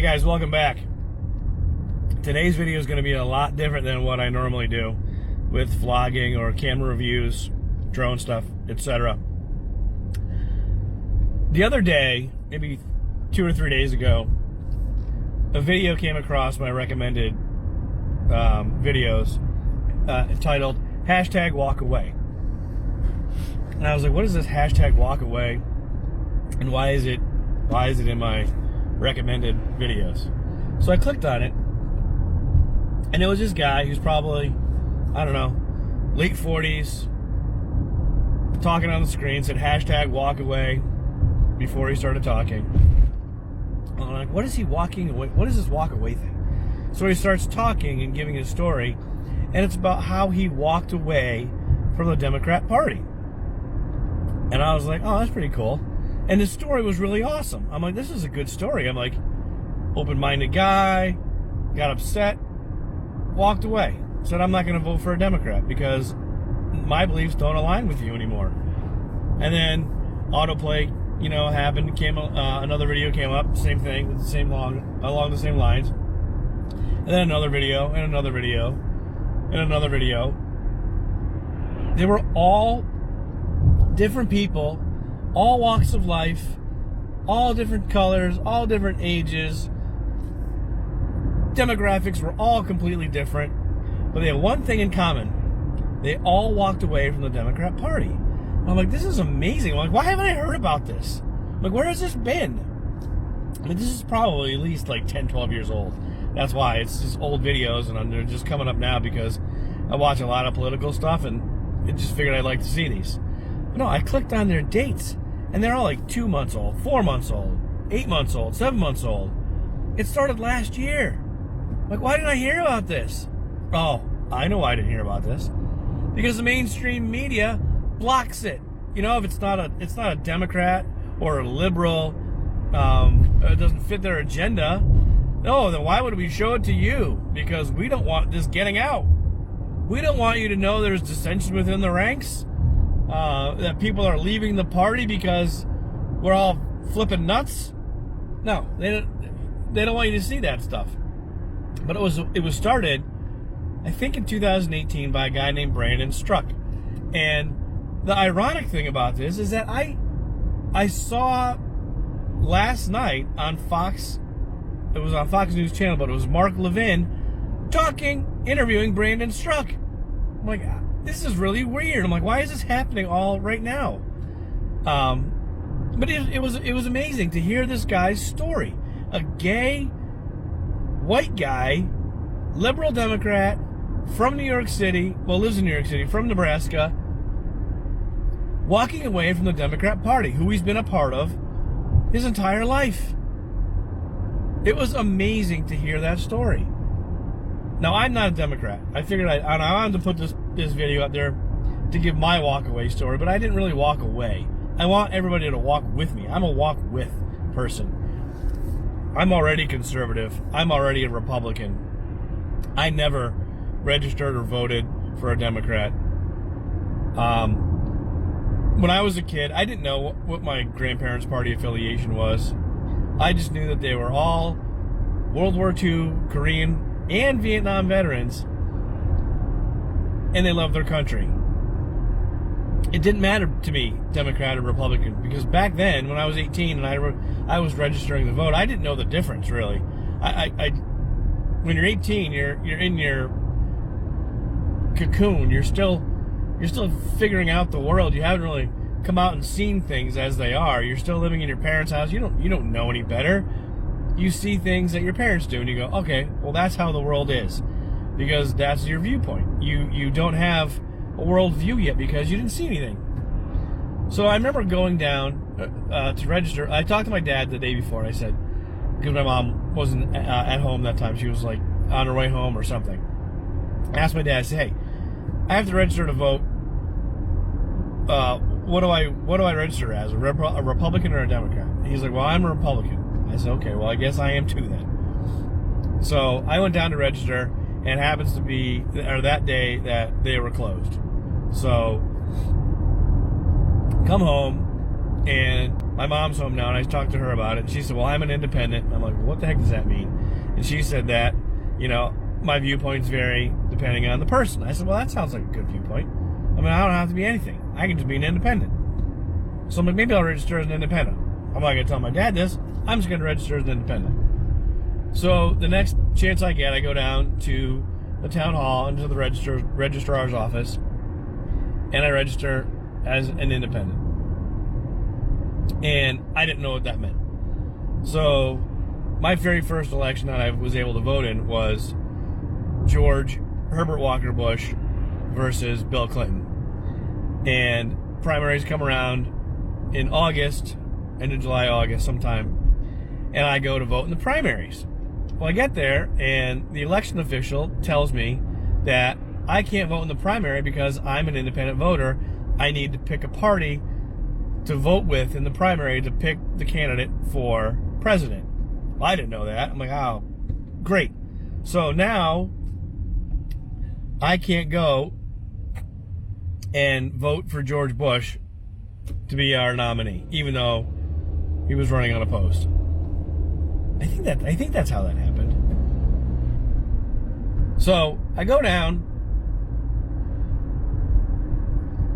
Hey guys, welcome back. Today's video is going to be a lot different than what I normally do with vlogging or camera reviews, drone stuff, etc. The other day, maybe 2 or 3 days ago, a video came across my recommended videos titled #Walkaway. And I was like, what is this #Walkaway? And why is it in my recommended videos? So I clicked on it, and it was this guy who's probably, I don't know, late 40s, talking on the screen, said #Walkaway before he started talking. I'm like, what is he walking away? What is this walk away thing? So he starts talking and giving his story, and it's about how he walked away from the Democrat Party. And I was like, oh, that's pretty cool. And his story was really awesome. I'm like, this is a good story. I'm like, open-minded guy, got upset, walked away, said I'm not going to vote for a Democrat because my beliefs don't align with you anymore. And then autoplay, happened. Another video came up, same thing, along the same lines. And then another video, and another video, and another video. They were all different people, all walks of life, all different colors, all different ages. Demographics were all completely different, but they had one thing in common. They all walked away from the Democrat Party. I'm like, this is amazing. I'm like, why haven't I heard about this? I'm like, where has this been? I mean, this is probably at least like 10, 12 years old. That's why it's just old videos, and they're just coming up now because I watch a lot of political stuff, and I just figured I'd like to see these. But no, I clicked on their dates, and they're all like 2 months old, 4 months old, 8 months old, 7 months old. It started last year. Like, why didn't I hear about this? Oh, I know why I didn't hear about this. Because the mainstream media blocks it. If it's not a Democrat or a liberal, it doesn't fit their agenda. No, then why would we show it to you? Because we don't want this getting out. We don't want you to know there's dissension within the ranks, that people are leaving the party because we're all flipping nuts. No, they don't want you to see that stuff. But it was started, I think, in 2018 by a guy named Brandon Struck. And the ironic thing about this is that I saw last night on Fox, it was on Fox News Channel, but it was Mark Levin interviewing Brandon Struck. I'm like, this is really weird. I'm like, why is this happening all right now? But it was amazing to hear this guy's story. A gay, white guy, liberal Democrat from New York City, lives in New York City, from Nebraska, walking away from the Democrat Party, who he's been a part of his entire life. It was amazing to hear that story. Now, I'm not a Democrat. I figured I wanted to put this video out there to give my walk away story, but I didn't really walk away. I want everybody to walk with me. I'm a walk with person. I'm already conservative. I'm already a Republican. I never registered or voted for a Democrat. When I was a kid, I didn't know what my grandparents' party affiliation was. I just knew that they were all World War II, Korean, and Vietnam veterans, and they loved their country. It didn't matter to me, Democrat or Republican, because back then, when I was 18 and I was registering to vote, I didn't know the difference, really. When you're 18, you're in your cocoon. You're still figuring out the world. You haven't really come out and seen things as they are. You're still living in your parents' house. You don't know any better. You see things that your parents do, and you go, okay, well, that's how the world is, because that's your viewpoint. You don't have a world view yet because you didn't see anything. So I remember going down to register. I talked to my dad the day before, and I said, because my mom wasn't at home that time. She was like on her way home or something. I asked my dad, I said, hey, I have to register to vote. What do I register as? A Republican or a Democrat? And he's like, well, I'm a Republican. I said, okay, well, I guess I am too then. So I went down to register, and it happens to be, or that day, that they were closed. So come home, and my mom's home now, and I talked to her about it. And she said, well, I'm an independent. And I'm like, well, what the heck does that mean? And she said that, my viewpoints vary depending on the person. I said, well, that sounds like a good viewpoint. I mean, I don't have to be anything. I can just be an independent. So I'm like, maybe I'll register as an independent. I'm not going to tell my dad this. I'm just going to register as an independent. So the next chance I get, I go down to the town hall, into the registrar's office, and I register as an independent. And I didn't know what that meant. So my very first election that I was able to vote in was Herbert Walker Bush versus Bill Clinton. And primaries come around in August, end of July, August sometime, and I go to vote in the primaries. Well, I get there, and the election official tells me that I can't vote in the primary because I'm an independent voter. I need to pick a party to vote with in the primary to pick the candidate for president. Well, I didn't know that. I'm like, oh, great. So now I can't go and vote for George Bush to be our nominee, even though he was running unopposed. I think that's how that happened. So I go down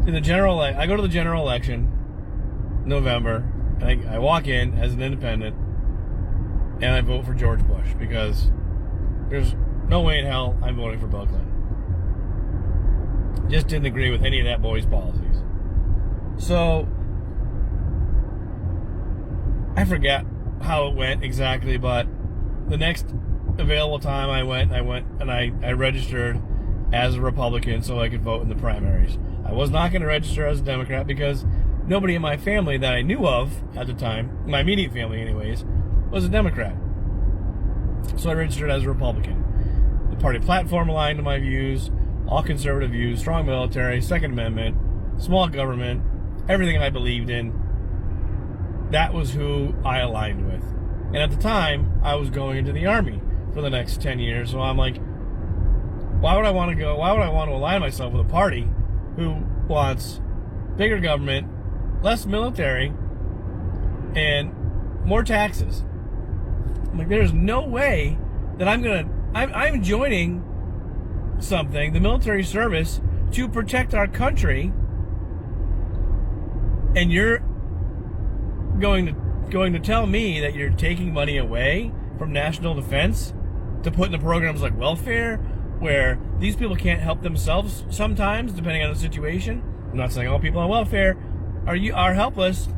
to the general. I go to the general election, November. And I walk in as an independent, and I vote for George Bush because there's no way in hell I'm voting for Bill Clinton. Just didn't agree with any of that boy's policies. So I forget how it went exactly, but the next available time I went and I registered as a Republican so I could vote in the primaries. I was not going to register as a Democrat because nobody in my family that I knew of at the time, my immediate family anyways, was a Democrat. So I registered as a Republican. The party platform aligned to my views, all conservative views, strong military, Second Amendment, small government, everything I believed in. That was who I aligned with. And at the time, I was going into the Army for the next 10 years. So I'm like, why would I want to align myself with a party who wants bigger government, less military, and more taxes? I'm like, there's no way that I'm joining something, the military service, to protect our country, and you're going to tell me that you're taking money away from national defense to put into programs like welfare, where these people can't help themselves sometimes, depending on the situation. I'm not saying all people on welfare are helpless,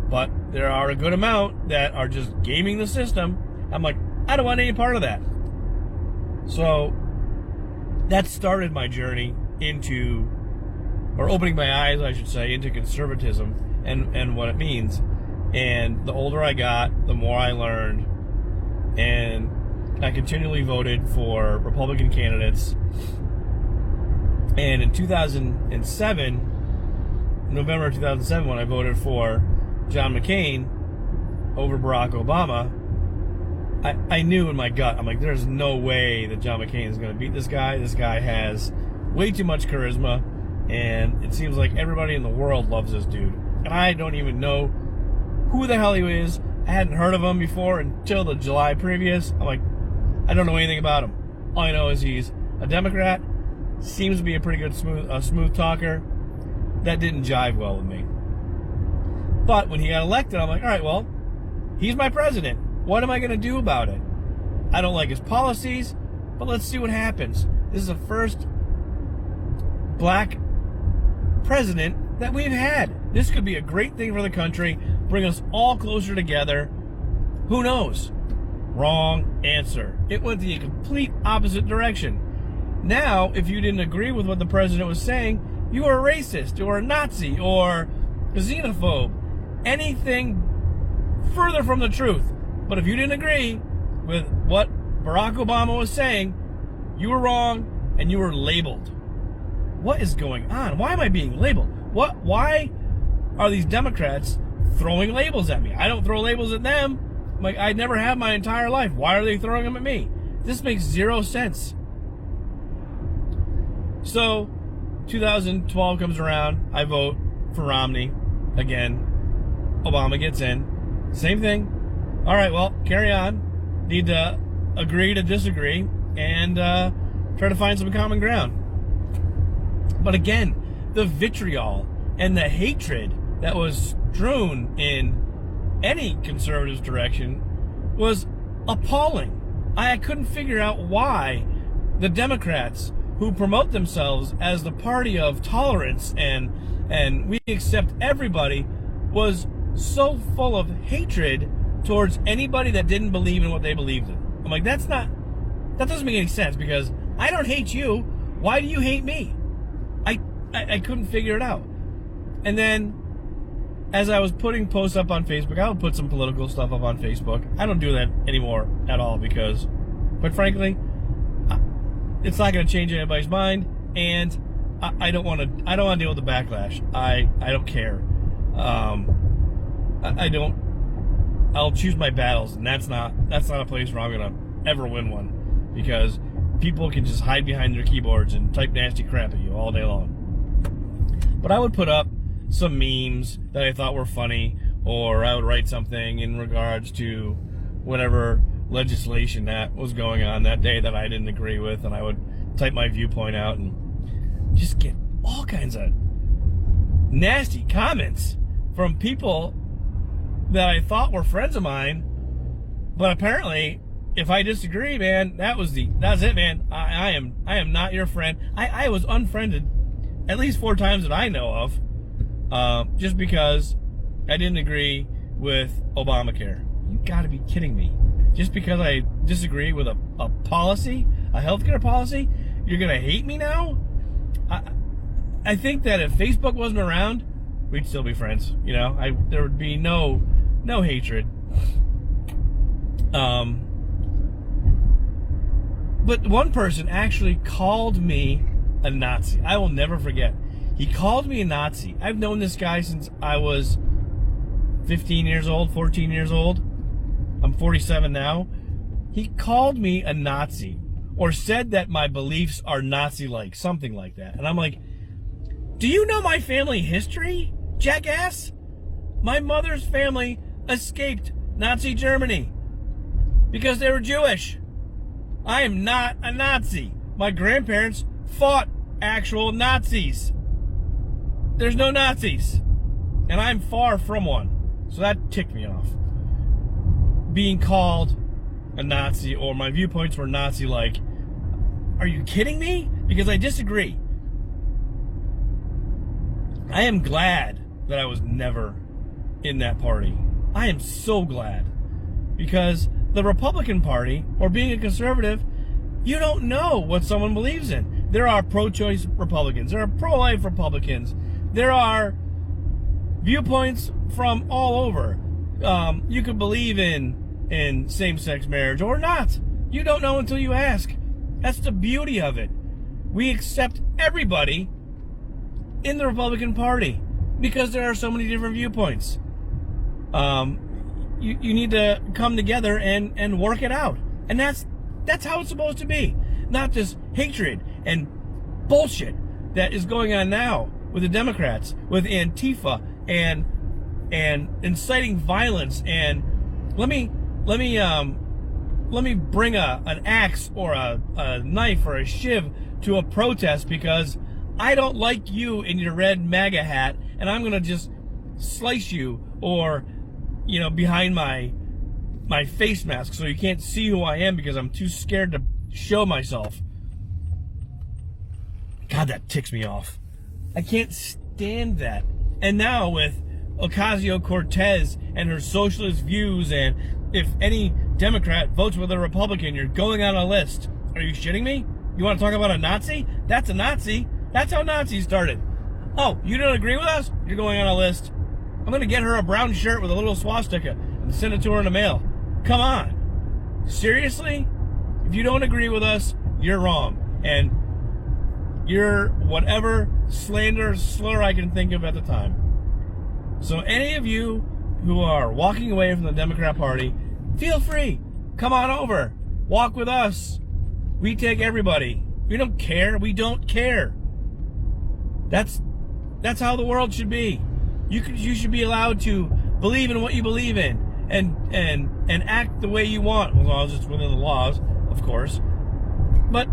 but there are a good amount that are just gaming the system. I'm like, I don't want any part of that. So that started my journey opening my eyes, I should say, into conservatism and what it means. And the older I got, the more I learned. And I continually voted for Republican candidates. And in 2007, November 2007, when I voted for John McCain over Barack Obama, I knew in my gut, I'm like, there's no way that John McCain is going to beat this guy. This guy has way too much charisma, and it seems like everybody in the world loves this dude. And I don't even know who the hell he is. I hadn't heard of him before until the July previous. I'm like, I don't know anything about him. All I know is he's a Democrat, seems to be a pretty good smooth talker. That didn't jive well with me. But when he got elected, I'm like, all right, well, he's my president. What am I going to do about it? I don't like his policies, but let's see what happens. This is the first black president that we've had. This could be a great thing for the country, bring us all closer together. Who knows? Wrong answer. It went the complete opposite direction. Now, if you didn't agree with what the president was saying, you were a racist or a Nazi or a xenophobe. Anything further from the truth. But if you didn't agree with what Barack Obama was saying, you were wrong and you were labeled. What is going on? Why am I being labeled? Why are these Democrats throwing labels at me? I don't throw labels at them. Like, I never have my entire life. Why are they throwing them at me? This makes zero sense. So, 2012 comes around. I vote for Romney again. Obama gets in, same thing. All right, well, carry on. Need to agree to disagree and try to find some common ground. But again, the vitriol and the hatred that was strewn in any conservative's direction was appalling. I couldn't figure out why the Democrats, who promote themselves as the party of tolerance and we accept everybody, was so full of hatred towards anybody that didn't believe in what they believed in. I'm like, that doesn't make any sense, because I don't hate you. Why do you hate me? I couldn't figure it out. And then, as I was putting posts up on Facebook, I would put some political stuff up on Facebook. I don't do that anymore at all, because, quite frankly, it's not going to change anybody's mind, and I don't want to deal with the backlash. I don't care. I'll choose my battles, and that's not a place where I'm going to ever win one, because people can just hide behind their keyboards and type nasty crap at you all day long. But I would put up some memes that I thought were funny, or I would write something in regards to whatever legislation that was going on that day that I didn't agree with, and I would type my viewpoint out and just get all kinds of nasty comments from people that I thought were friends of mine. But apparently, if I disagree, man, that's it, man. I am not your friend. I was unfriended at least 4 times that I know of, just because I didn't agree with Obamacare. You gotta be kidding me. Just because I disagree with a policy, a healthcare policy, you're gonna hate me now? I think that if Facebook wasn't around, we'd still be friends. You know, there would be no hatred. But one person actually called me a Nazi. I will never forget. He called me a Nazi. I've known this guy since I was 15 years old, 14 years old. I'm 47 now. He called me a Nazi, or said that my beliefs are Nazi-like, something like that. And I'm like, do you know my family history, jackass? My mother's family escaped Nazi Germany because they were Jewish. I am not a Nazi. My grandparents fought actual Nazis. There's no Nazis, and I'm far from one. So that ticked me off. Being called a Nazi, or my viewpoints were Nazi-like. Are you kidding me? Because I disagree. I am glad that I was never in that party. I am so glad. Because the Republican Party, or being a conservative, you don't know what someone believes in. There are pro-choice Republicans. There are pro-life Republicans. There are viewpoints from all over. You could believe in same-sex marriage or not. You don't know until you ask. That's the beauty of it. We accept everybody in the Republican Party because there are so many different viewpoints. You need to come together and work it out. And that's how it's supposed to be. Not this hatred and bullshit that is going on now with the Democrats, with Antifa and inciting violence. And let me bring an axe or a knife or a shiv to a protest because I don't like you in your red MAGA hat, and I'm gonna just slice you, or behind my face mask so you can't see who I am because I'm too scared to show myself. God, that ticks me off. I can't stand that. And now with Ocasio-Cortez and her socialist views, and if any Democrat votes with a Republican, you're going on a list. Are you shitting me? You want to talk about a Nazi? That's a Nazi. That's how Nazis started. Oh, you don't agree with us? You're going on a list. I'm going to get her a brown shirt with a little swastika and send it to her in the mail. Come on. Seriously? If you don't agree with us, you're wrong. And you're whatever slander, slur I can think of at the time. So any of you who are walking away from the Democrat Party, feel free. Come on over. Walk with us. We take everybody. We don't care. We don't care. That's how the world should be. You should be allowed to believe in what you believe in and act the way you want, as long as it's within the laws, of course. But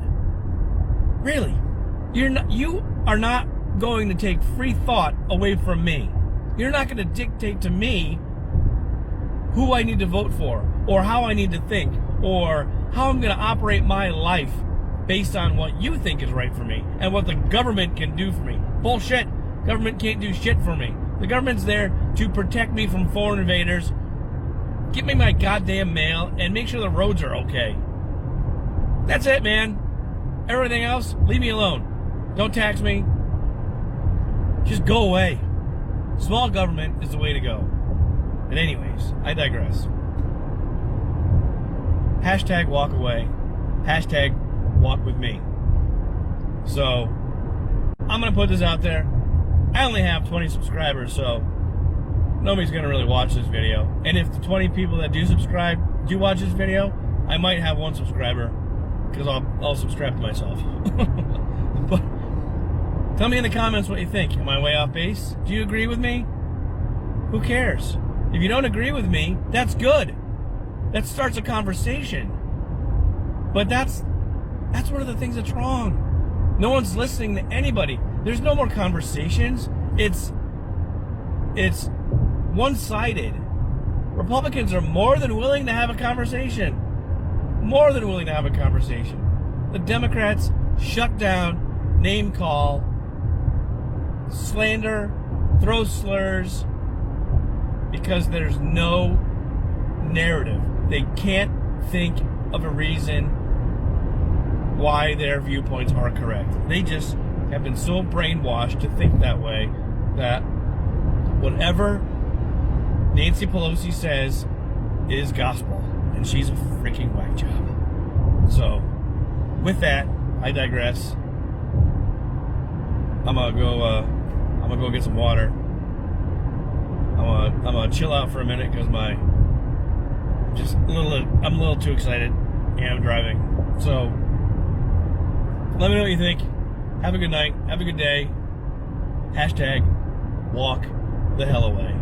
really, you are not going to take free thought away from me. You're not going to dictate to me who I need to vote for, or how I need to think, or how I'm going to operate my life based on what you think is right for me and what the government can do for me. Bullshit. Government can't do shit for me. The government's there to protect me from foreign invaders, get me my goddamn mail, and make sure the roads are okay. That's it, man. Everything else, leave me alone. Don't tax me. Just go away. Small government is the way to go. And anyways, I digress. Hashtag walk away. Hashtag walk with me. So, I'm going to put this out there. I only have 20 subscribers, so nobody's going to really watch this video. And if the 20 people that do subscribe do watch this video, I might have one subscriber, because I'll subscribe to myself. But tell me in the comments what you think. Am I way off base? Do you agree with me? Who cares? If you don't agree with me, that's good. That starts a conversation. But that's one of the things that's wrong. No one's listening to anybody. There's no more conversations. It's one-sided. Republicans are more than willing to have a conversation. More than willing to have a conversation. The Democrats shut down, name call, slander, throw slurs, because there's no narrative. They can't think of a reason why their viewpoints are correct. They just have been so brainwashed to think that way, that whatever Nancy Pelosi says is gospel, and she's a freaking whack job. So, with that, I digress. I'm gonna go get some water. I'm gonna chill out for a minute because I'm a little too excited. Yeah, I'm driving. So, let me know what you think. Have a good night. Have a good day. Hashtag walk the hell away.